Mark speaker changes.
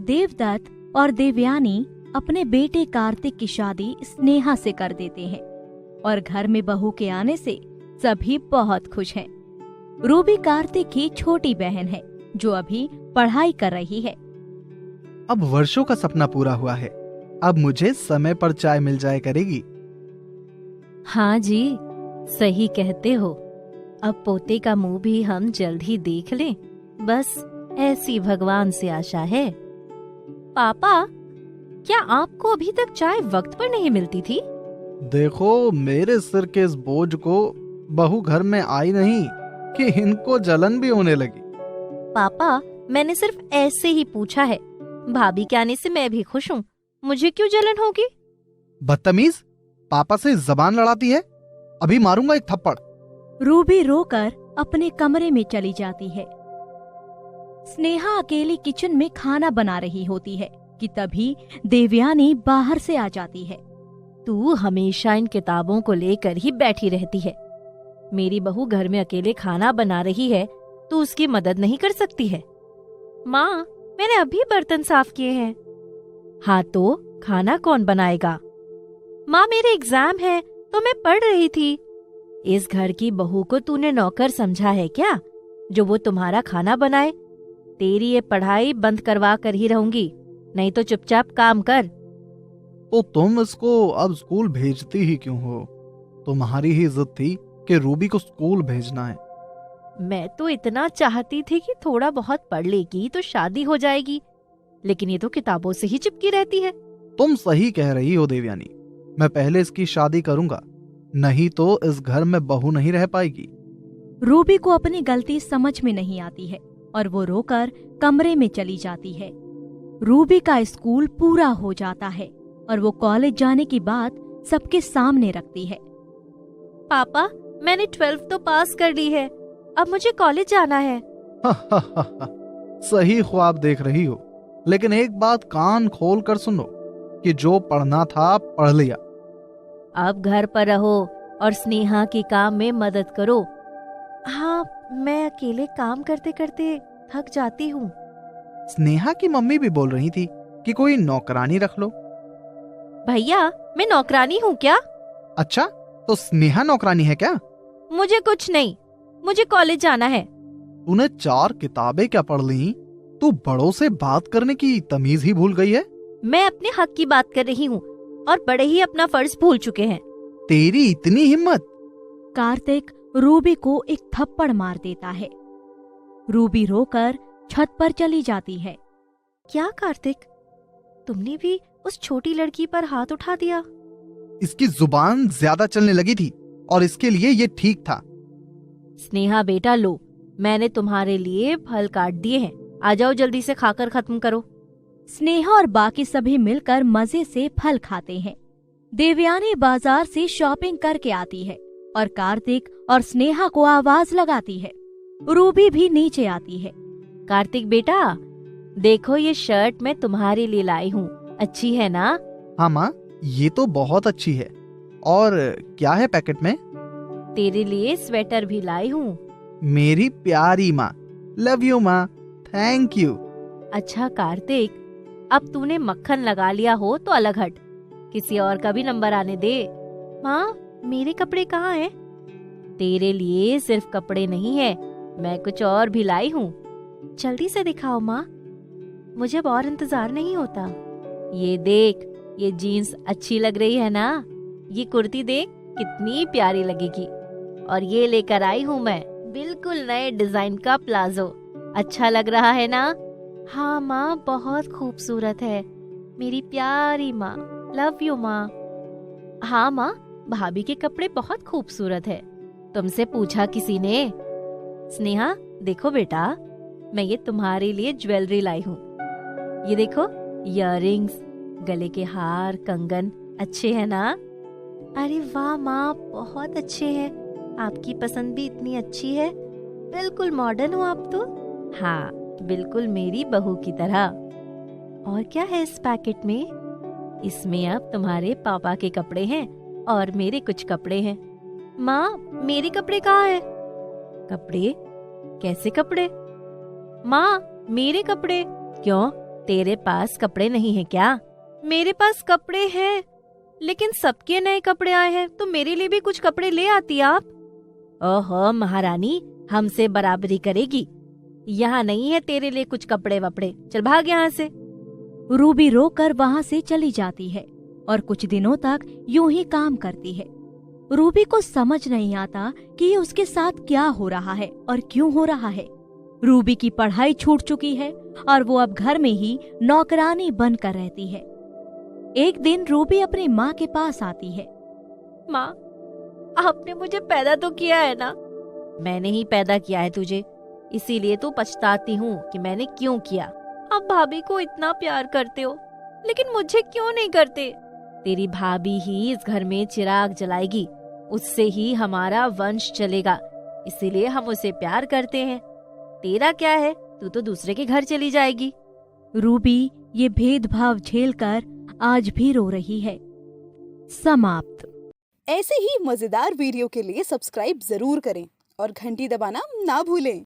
Speaker 1: देवदत्त और देवयानी अपने बेटे कार्तिक की शादी स्नेहा से कर देते हैं और घर में बहू के आने से सभी बहुत खुश हैं। रूबी कार्तिक की छोटी बहन है जो अभी पढ़ाई कर रही है।
Speaker 2: अब वर्षों का सपना पूरा हुआ है। अब मुझे समय पर चाय मिल जाए करेगी।
Speaker 3: हाँ जी, सही कहते हो। अब पोते का मुंह भी हम जल्द ही देख लें, बस ऐसी भगवान से आशा है। पापा, क्या आपको अभी तक चाय वक्त पर नहीं मिलती थी?
Speaker 2: देखो, मेरे सिर के इस बोझ को बहू घर में आई नहीं कि इनको जलन भी होने लगी।
Speaker 3: पापा, मैंने सिर्फ ऐसे ही पूछा है। भाभी के आने से मैं भी खुश हूँ, मुझे क्यों जलन होगी?
Speaker 2: बदतमीज, पापा से जबान लड़ाती है, अभी मारूंगा एक थप्पड़।
Speaker 1: रूबी रोकर अपने कमरे में चली जाती है। स्नेहा अकेली किचन में खाना बना रही होती है कि तभी देवयानी बाहर से आ जाती है।
Speaker 3: तू हमेशा इन किताबों को लेकर ही बैठी रहती है। मेरी बहू घर में अकेले खाना बना रही है, तू उसकी मदद नहीं कर सकती है? माँ, मैंने अभी बर्तन साफ किए हैं। हाँ तो खाना कौन बनाएगा? माँ, मेरे एग्जाम है तो मैं पढ़ रही थी। इस घर की बहू को तूने नौकर समझा है क्या, जो वो तुम्हारा खाना बनाए? तेरी ये पढ़ाई बंद करवा कर ही रहूंगी, नहीं तो चुपचाप काम कर।
Speaker 2: तो तुम इसको अब स्कूल भेजती ही क्यों हो? तुम्हारी ही जिद थी कि रूबी को स्कूल भेजना है।
Speaker 3: मैं तो इतना चाहती थी कि थोड़ा बहुत पढ़ लेगी तो शादी हो जाएगी, लेकिन ये तो किताबों से ही चिपकी रहती है।
Speaker 2: तुम सही कह रही हो देवयानी, मैं पहले इसकी शादी करूंगा, नहीं तो इस घर में बहू नहीं रह पाएगी।
Speaker 1: रूबी को अपनी गलती समझ में नहीं आती है और वो रोकर कमरे में चली जाती है। रूबी का स्कूल पूरा हो जाता है और वो कॉलेज जाने की बात सबके सामने रखती है।
Speaker 3: पापा, मैंने 12th तो पास कर ली है, अब मुझे कॉलेज जाना है।
Speaker 2: सही ख्वाब देख रही हो, लेकिन एक बात कान खोल कर सुनो कि जो पढ़ना था पढ़ लिया।
Speaker 3: अब घर पर रहो और स्नेहा की काम में मदद करो। हाँ, मैं अकेले काम करते करते थक जाती हूँ।
Speaker 2: स्नेहा की मम्मी भी बोल रही थी कि कोई नौकरानी रख लो।
Speaker 3: भैया, मैं नौकरानी हूँ क्या?
Speaker 2: अच्छा, तो स्नेहा नौकरानी है क्या?
Speaker 3: मुझे कुछ नहीं, मुझे कॉलेज जाना है।
Speaker 2: तूने 4 किताबें क्या पढ़ ली? तू बड़ों से बात करने की तमीज ही भूल गई है।
Speaker 3: मैं अपने हक की बात कर रही हूँ और बड़े ही अपना फर्ज भूल चुके हैं।
Speaker 2: तेरी इतनी हिम्मत!
Speaker 1: कार्तिक रूबी को एक थप्पड़ मार देता है। रूबी रोकर छत पर चली जाती है।
Speaker 3: क्या कार्तिक, तुमने भी उस छोटी लड़की पर हाथ उठा दिया?
Speaker 2: इसकी जुबान ज्यादा चलने लगी थी और इसके लिए ये ठीक था।
Speaker 3: स्नेहा बेटा, लो, मैंने तुम्हारे लिए फल काट दिए हैं, आ जाओ जल्दी से खाकर खत्म करो।
Speaker 1: स्नेहा और बाकी सभी मिलकर मजे से फल खाते हैं। देवयानी बाजार से शॉपिंग करके आती है और कार्तिक और स्नेहा को आवाज लगाती है। रूबी भी नीचे आती है।
Speaker 3: कार्तिक बेटा, देखो ये शर्ट मैं तुम्हारे लिए लाई हूँ, अच्छी है ना?
Speaker 2: हाँ माँ, ये तो बहुत अच्छी है। और क्या है पैकेट में?
Speaker 3: तेरे लिए स्वेटर भी लाई हूँ।
Speaker 2: मेरी प्यारी माँ, लव यू माँ, थैंक यू।
Speaker 3: अच्छा कार्तिक, अब तूने मक्खन लगा लिया हो तो अलग हट, किसी और का भी नंबर आने दे। माँ, मेरे कपड़े कहाँ हैं? तेरे लिए सिर्फ कपड़े नहीं है, मैं कुछ और भी लाई हूँ। जल्दी से दिखाओ माँ, मुझे अब और इंतजार नहीं होता। ये देख, ये जीन्स अच्छी लग रही है ना? ये कुर्ती देख कितनी प्यारी लगेगी। और ये लेकर आई हूँ मैं, बिल्कुल नए डिजाइन का प्लाजो, अच्छा लग रहा है ना? हाँ माँ, बहुत खूबसूरत है, मेरी प्यारी माँ, लव यू माँ। हाँ माँ, भाभी के कपड़े बहुत खूबसूरत है, तुमसे पूछा किसी ने? स्नेहा, देखो बेटा, मैं ये तुम्हारे लिए ज्वेलरी लाई हूँ। ये देखो, इयररिंग्स, गले के हार, कंगन, अच्छे हैं ना? अरे वाह माँ, बहुत अच्छे हैं, आपकी पसंद भी इतनी अच्छी है, बिल्कुल मॉडर्न हो आप तो। हाँ, बिल्कुल मेरी बहू की तरह। और क्या है इस पैकेट में? इसमें अब तुम्हारे पापा के कपड़े हैं और मेरे कुछ कपड़े हैं। माँ, मेरे कपड़े कहाँ हैं? कपड़े? कैसे कपड़े? माँ, मेरे कपड़े। क्यों, तेरे पास कपड़े नहीं है क्या? मेरे पास कपड़े हैं, लेकिन सबके नए कपड़े आए हैं, तो मेरे लिए भी कुछ कपड़े ले आती आप। ओहो महारानी, हमसे बराबरी करेगी? यहाँ नहीं है तेरे लिए कुछ कपड़े वपड़े, चल भाग यहाँ से।
Speaker 1: रूबी रोकर वहाँ से चली जाती है और कुछ दिनों तक यूं ही काम करती है। रूबी को समझ नहीं आता कि ये उसके साथ क्या हो रहा है और क्यों हो रहा है। रूबी की पढ़ाई छूट चुकी है और वो अब घर में ही नौकरानी बनकर रहती है। एक दिन रूबी अपनी माँ के पास आती है।
Speaker 3: माँ, आपने मुझे पैदा तो किया है ना? मैंने ही पैदा किया है तुझे, इसीलिए तो पछताती हूँ कि मैंने क्यों किया। आप भाभी को इतना प्यार करते हो, लेकिन मुझे क्यों नहीं करते? तेरी भाभी ही इस घर में चिराग जलाएगी, उससे ही हमारा वंश चलेगा, इसीलिए हम उसे प्यार करते हैं। तेरा क्या है, तू तो दूसरे के घर चली जाएगी।
Speaker 1: रूबी ये भेदभाव झेलकर आज भी रो रही है। समाप्त।
Speaker 4: ऐसे ही मजेदार वीडियो के लिए सब्सक्राइब जरूर करें और घंटी दबाना ना भूलें।